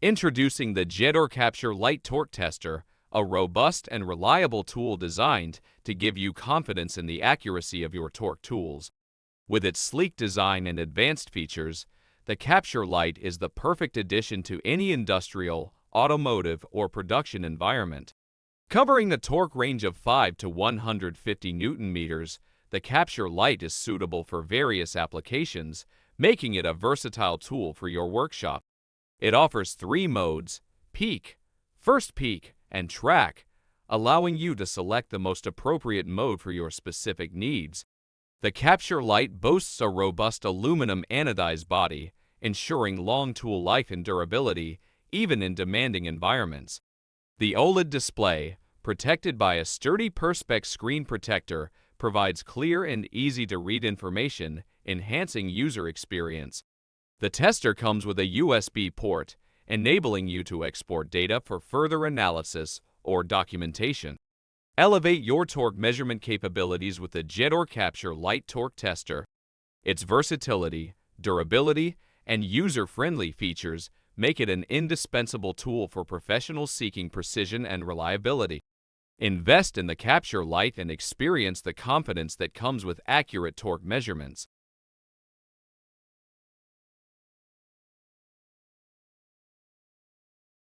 Introducing the Gedore Capture Lite torque tester, a robust and reliable tool designed to give you confidence in the accuracy of your torque tools. With its sleek design and advanced features, the Capture Lite is the perfect addition to any industrial, automotive, or production environment. Covering a torque range of 5 to 150 Newton meters, the Capture Lite is suitable for various applications, making it a versatile tool for your workshop. It offers 3 modes: peak, first peak, and track, allowing you to select the most appropriate mode for your specific needs. The Capture Lite boasts a robust aluminum anodized body, ensuring long tool life and durability, even in demanding environments. The OLED display, protected by a sturdy Perspex screen protector, provides clear and easy-to-read information, enhancing user experience. The tester comes with a USB port, enabling you to export data for further analysis or documentation. Elevate your torque measurement capabilities with the Gedore Capture Lite torque tester. Its versatility, durability, and user-friendly features make it an indispensable tool for professionals seeking precision and reliability. Invest in the Capture Lite and experience the confidence that comes with accurate torque measurements.